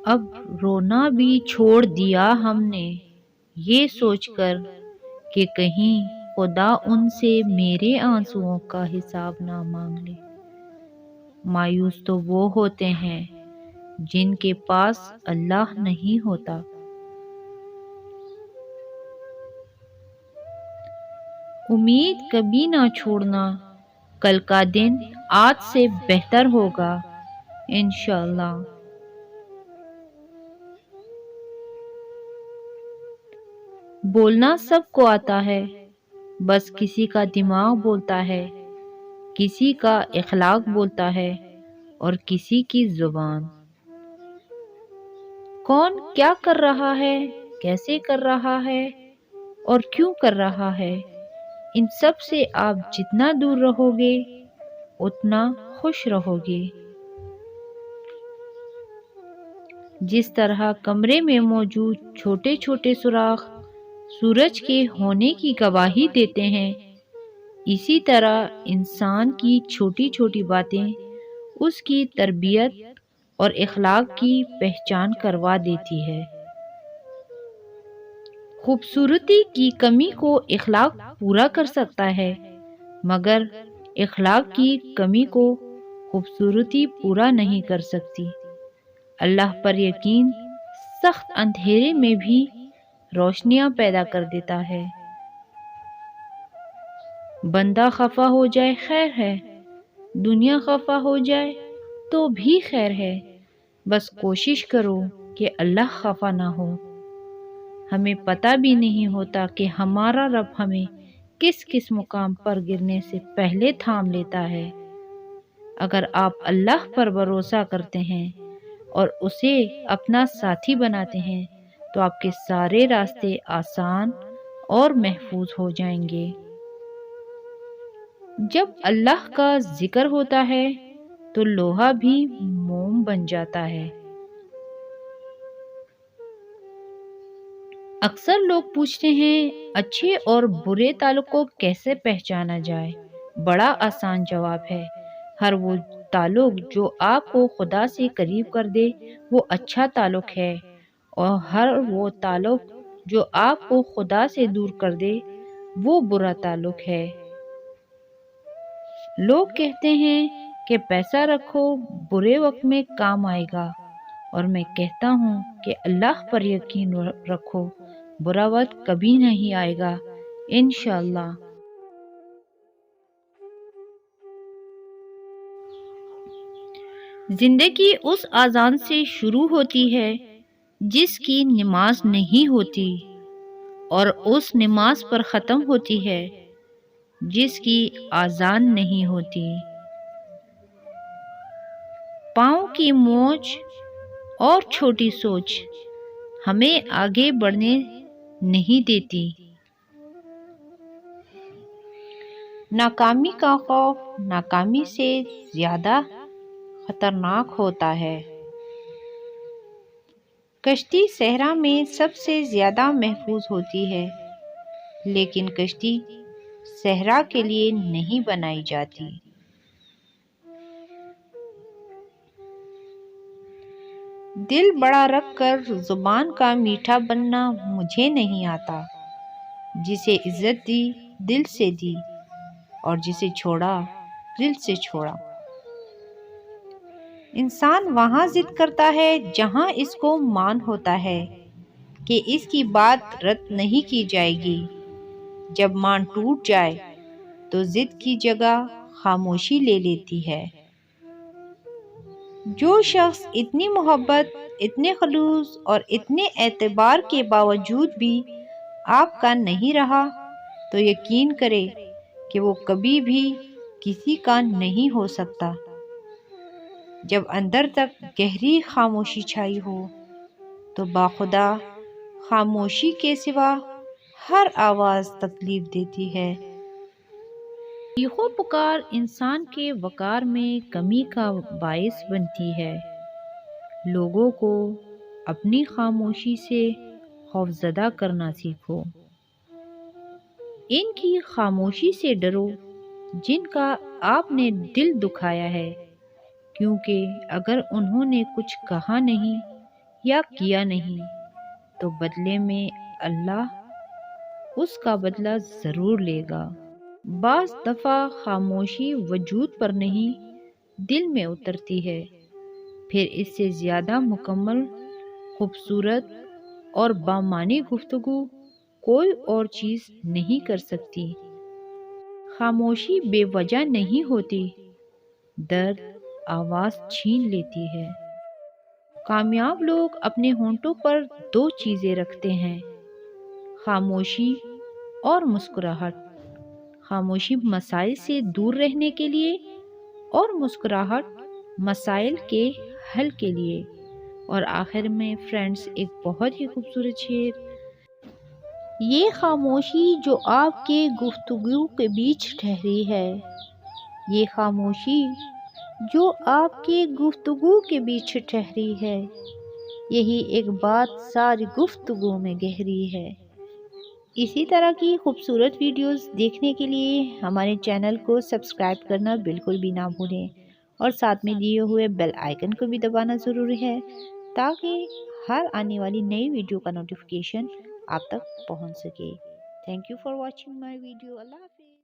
اب رونا بھی چھوڑ دیا ہم نے، یہ سوچ کر کہ کہیں خدا ان سے میرے آنسوؤں کا حساب نہ مانگ لے۔ مایوس تو وہ ہوتے ہیں جن کے پاس اللہ نہیں ہوتا۔ امید کبھی نہ چھوڑنا، کل کا دن آج سے بہتر ہوگا انشاءاللہ۔ بولنا سب کو آتا ہے، بس کسی کا دماغ بولتا ہے، کسی کا اخلاق بولتا ہے اور کسی کی زبان۔ کون کیا کر رہا ہے، کیسے کر رہا ہے اور کیوں کر رہا ہے، ان سب سے آپ جتنا دور رہو گے اتنا خوش رہو گے۔ جس طرح کمرے میں موجود چھوٹے چھوٹے سوراخ سورج کے ہونے کی گواہی دیتے ہیں، اسی طرح انسان کی چھوٹی چھوٹی باتیں اس کی تربیت اور اخلاق کی پہچان کروا دیتی ہے۔ خوبصورتی کی کمی کو اخلاق پورا کر سکتا ہے، مگر اخلاق کی کمی کو خوبصورتی پورا نہیں کر سکتی۔ اللہ پر یقین سخت اندھیرے میں بھی روشنیاں پیدا کر دیتا ہے۔ بندہ خفا ہو جائے خیر ہے، دنیا خفا ہو جائے تو بھی خیر ہے، بس کوشش کرو کہ اللہ خفا نہ ہو۔ ہمیں پتہ بھی نہیں ہوتا کہ ہمارا رب ہمیں کس کس مقام پر گرنے سے پہلے تھام لیتا ہے۔ اگر آپ اللہ پر بھروسہ کرتے ہیں اور اسے اپنا ساتھی بناتے ہیں تو آپ کے سارے راستے آسان اور محفوظ ہو جائیں گے۔ جب اللہ کا ذکر ہوتا ہے تو لوہا بھی موم بن جاتا ہے۔ اکثر لوگ پوچھتے ہیں اچھے اور برے تعلق کو کیسے پہچانا جائے؟ بڑا آسان جواب ہے، ہر وہ تعلق جو آپ کو خدا سے قریب کر دے وہ اچھا تعلق ہے، اور ہر وہ تعلق جو آپ کو خدا سے دور کر دے وہ برا تعلق ہے۔ لوگ کہتے ہیں کہ پیسہ رکھو برے وقت میں کام آئے گا، اور میں کہتا ہوں کہ اللہ پر یقین رکھو برا وقت کبھی نہیں آئے گا انشاءاللہ۔ زندگی اس اذان سے شروع ہوتی ہے جس کی نماز نہیں ہوتی، اور اس نماز پر ختم ہوتی ہے جس کی اذان نہیں ہوتی۔ پاؤں کی موچ اور چھوٹی سوچ ہمیں آگے بڑھنے نہیں دیتی۔ ناکامی کا خوف ناکامی سے زیادہ خطرناک ہوتا ہے۔ کشتی صحرا میں سب سے زیادہ محفوظ ہوتی ہے، لیکن کشتی صحرا کے لیے نہیں بنائی جاتی۔ دل بڑا رکھ کر زبان کا میٹھا بننا مجھے نہیں آتا۔ جسے عزت دی دل سے دی، اور جسے چھوڑا دل سے چھوڑا۔ انسان وہاں ضد کرتا ہے جہاں اس کو مان ہوتا ہے کہ اس کی بات رد نہیں کی جائے گی۔ جب مان ٹوٹ جائے تو ضد کی جگہ خاموشی لے لیتی ہے۔ جو شخص اتنی محبت، اتنے خلوص اور اتنے اعتبار کے باوجود بھی آپ کا نہیں رہا تو یقین کرے کہ وہ کبھی بھی کسی کا نہیں ہو سکتا۔ جب اندر تک گہری خاموشی چھائی ہو تو باخدا خاموشی کے سوا ہر آواز تکلیف دیتی ہے۔ چیخ و پکار انسان کے وقار میں کمی کا باعث بنتی ہے۔ لوگوں کو اپنی خاموشی سے خوفزدہ کرنا سیکھو۔ ان کی خاموشی سے ڈرو جن کا آپ نے دل دکھایا ہے، کیونکہ اگر انہوں نے کچھ کہا نہیں یا کیا نہیں تو بدلے میں اللہ اس کا بدلہ ضرور لے گا۔ بعض دفعہ خاموشی وجود پر نہیں دل میں اترتی ہے، پھر اس سے زیادہ مکمل، خوبصورت اور بامعنی گفتگو کوئی اور چیز نہیں کر سکتی۔ خاموشی بے وجہ نہیں ہوتی، درد آواز چھین لیتی ہے۔ کامیاب لوگ اپنے ہونٹوں پر دو چیزیں رکھتے ہیں، خاموشی اور مسکراہٹ۔ خاموشی مسائل سے دور رہنے کے لیے اور مسکراہٹ مسائل کے حل کے لیے۔ اور آخر میں فرینڈز ایک بہت ہی خوبصورت شعر: یہ خاموشی جو آپ کے گفتگو کے بیچ ٹھہری ہے، یہ خاموشی جو آپ کے گفتگو کے بیچ ٹھہری ہے، یہی ایک بات ساری گفتگو میں گہری ہے۔ اسی طرح کی خوبصورت ویڈیوز دیکھنے کے لیے ہمارے چینل کو سبسکرائب کرنا بالکل بھی نہ بھولیں، اور ساتھ میں دیے ہوئے بیل آئیکن کو بھی دبانا ضروری ہے تاکہ ہر آنے والی نئی ویڈیو کا نوٹیفیکیشن آپ تک پہنچ سکے۔ Thank you for watching my video. اللہ حافظ۔